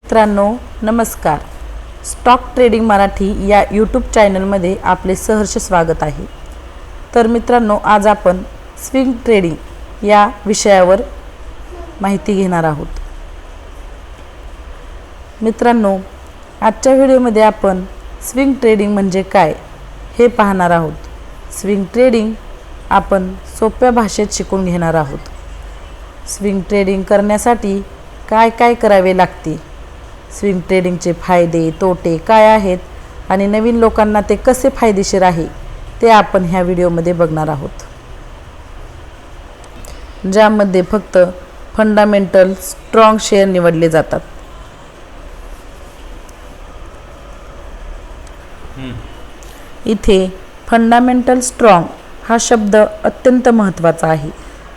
मित्रांनो नमस्कार. Stock trading Marathi या यूट्यूब चॅनलमध्ये आपले सहर्ष स्वागत आहे. तर मित्रांनो, आज आपण स्विंग ट्रेडिंग या विषयावर माहिती घेणार आहोत. मित्रांनो, आजच्या व्हिडिओमध्ये आपण स्विंग ट्रेडिंग म्हणजे काय हे पाहणार आहोत. स्विंग ट्रेडिंग आपण सोप्या भाषेत शिकून घेणार आहोत. स्विंग ट्रेडिंग करण्यासाठी काय काय करावे लागते, स्विंग ट्रेडिंगचे फायदे तोटे काय आहेत आणि नवीन लोकांना ते कसे फायदेशीर आहे ते आपण ह्या व्हिडिओमध्ये बघणार आहोत, ज्यामध्ये फक्त फंडामेंटल स्ट्रॉंग शेअर निवडले जातात. इथे फंडामेंटल स्ट्रॉंग हा शब्द अत्यंत महत्त्वाचा आहे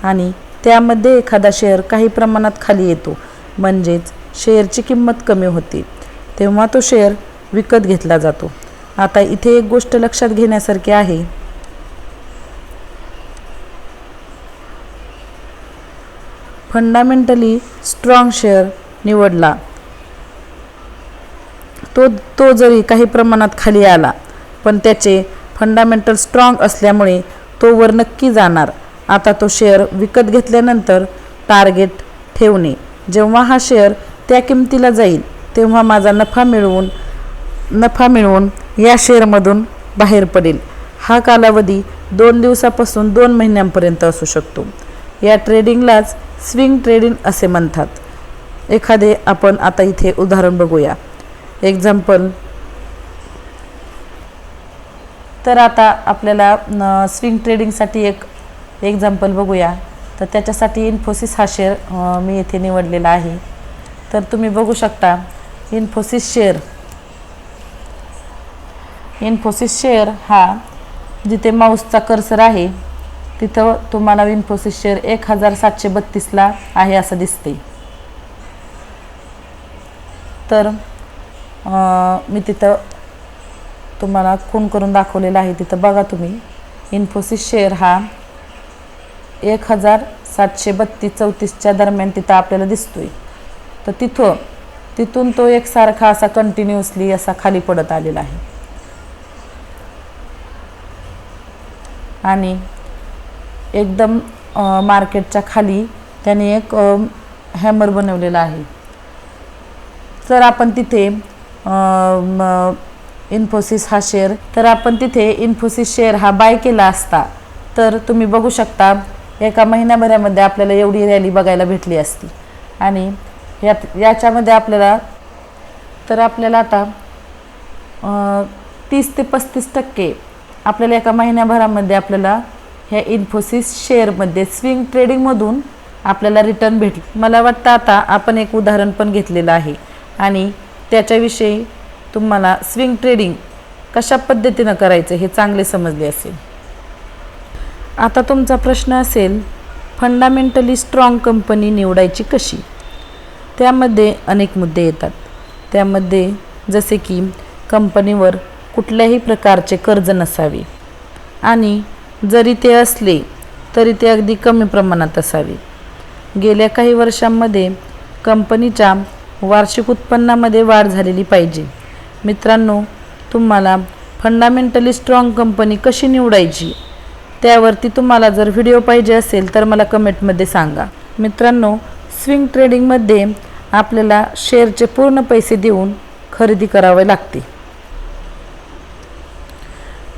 आणि त्यामध्ये एखादा शेअर काही प्रमाणात खाली येतो, म्हणजेच शेअरची किंमत कमी होते, तेव्हा तो शेअर विकत घेतला जातो. आता इथे एक गोष्ट लक्षात घेण्यासारखी आहे. फंडामेंटली स्ट्रॉंग शेअर निवडला तो जरी काही प्रमाणात खाली आला, पण त्याचे फंडामेंटल स्ट्रॉंग असल्यामुळे तो वर नक्की जाणार. आता तो शेअर विकत घेतल्यानंतर टार्गेट ठेवणे, जेव्हा हा शेअर त्या किमतीला जाईल तेव्हा माझा नफा मिळवून या शेअरमधून बाहेर पडेल. हा कालावधी 2 दिवसापासून 2 महिन्यांपर्यंत असू शकतो. या ट्रेडिंगलाच स्विंग ट्रेडिंग असे म्हणतात. एखादे आपण आता इथे उदाहरण बघूया. एक्झाम्पल, तर आता आपल्याला स्विंग ट्रेडिंगसाठी एक एक्झाम्पल बघूया. तर त्याच्यासाठी इन्फोसिस हा शेअर मी येथे निवडलेला आहे. तर तुम्ही बघू शकता इन्फोसिस शेअर हा जिथे माऊसचा कर्सर आहे तिथं तुम्हाला इन्फोसिस शेअर 1732ला आहे असं दिसते. तर मी तिथं तुम्हाला खून करून दाखवलेला आहे. तिथं बघा तुम्ही, इन्फोसिस शेअर हा 1732-34च्या दरम्यान तिथं आपल्याला दिसतोय. तर तिथून तो एकसारखा असा कंटिन्युअसली असा खाली पडत आलेला आहे आणि एकदम मार्केटच्या खाली त्याने एक हॅमर बनवलेला आहे. तर आपण तिथे इन्फोसिस शेअर हा बाय केला असता तर तुम्ही बघू शकता एका महिन्याभरामध्ये आपल्याला एवढी रॅली बघायला भेटली असती. आणि याच्यामध्ये आपल्याला आता 30 ते 35% आपल्याला एका महिन्याभरामध्ये आपल्याला ह्या इन्फोसिस शेअरमध्ये स्विंग ट्रेडिंगमधून आपल्याला रिटर्न भेटले. मला वाटतं आता आपण एक उदाहरण पण घेतलेलं आहे आणि त्याच्याविषयी तुम्हाला स्विंग ट्रेडिंग कशा पद्धतीनं करायचं हे चांगले समजले असेल. आता तुमचा प्रश्न असेल, फंडामेंटली स्ट्रॉंग कंपनी निवडायची कशी? त्यामध्ये अनेक मुद्दे येतात. त्यामध्ये जसे की कंपनीवर कुठल्याही प्रकारचे कर्ज नसावे आणि जरी ते असले तरी ते अगदी कमी प्रमाणात असावे. गेल्या काही वर्षांमध्ये कंपनीच्या वार्षिक उत्पन्नामध्ये वाढ झालेली पाहिजे. मित्रांनो, तुम्हाला फंडामेंटली स्ट्रॉंग कंपनी कशी निवडायची त्यावरती तुम्हाला जर व्हिडिओ पाहिजे असेल तर मला कमेंटमध्ये सांगा. मित्रांनो, स्विंग ट्रेडिंगमध्ये आपल्याला शेअरचे पूर्ण पैसे देऊन खरेदी करावे लागते.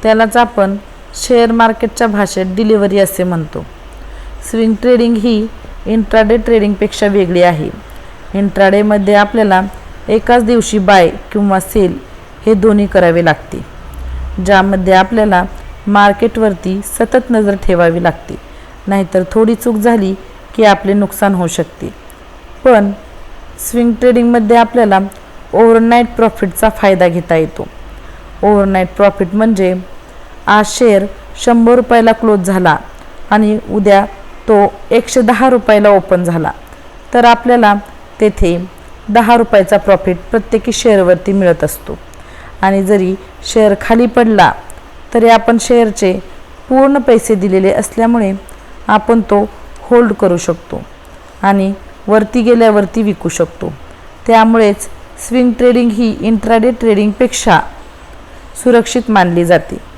त्यालाच आपण शेअर मार्केटच्या भाषेत डिलिव्हरी असे म्हणतो. स्विंग ट्रेडिंग ही इंट्राडे ट्रेडिंगपेक्षा वेगळी आहे. इंट्राडेमध्ये आपल्याला एकाच दिवशी बाय किंवा सेल हे दोन्ही करावे लागते, ज्यामध्ये आपल्याला मार्केटवरती सतत नजर ठेवावी लागते, नाहीतर थोडी चूक झाली की आपले नुकसान होऊ शकते. पण स्विंग ट्रेडिंगमध्ये आपल्याला ओव्हरनाईट प्रॉफिटचा फायदा घेता येतो. ओव्हरनाईट प्रॉफिट म्हणजे आज शेअर 100 रुपयाला क्लोज झाला आणि उद्या तो 110 रुपयाला ओपन झाला तर आपल्याला तेथे 10 रुपयाचा प्रॉफिट प्रत्येकी शेअरवरती मिळत असतो. आणि जरी शेअर खाली पडला तरी आपण शेअरचे पूर्ण पैसे दिलेले असल्यामुळे आपण तो होल्ड करू शकतो आणि वरती गेल्यावरती विकू शकतो. त्यामुळेच स्विंग ट्रेडिंग ही इंट्राडे ट्रेडिंगपेक्षा सुरक्षित मानली जाते.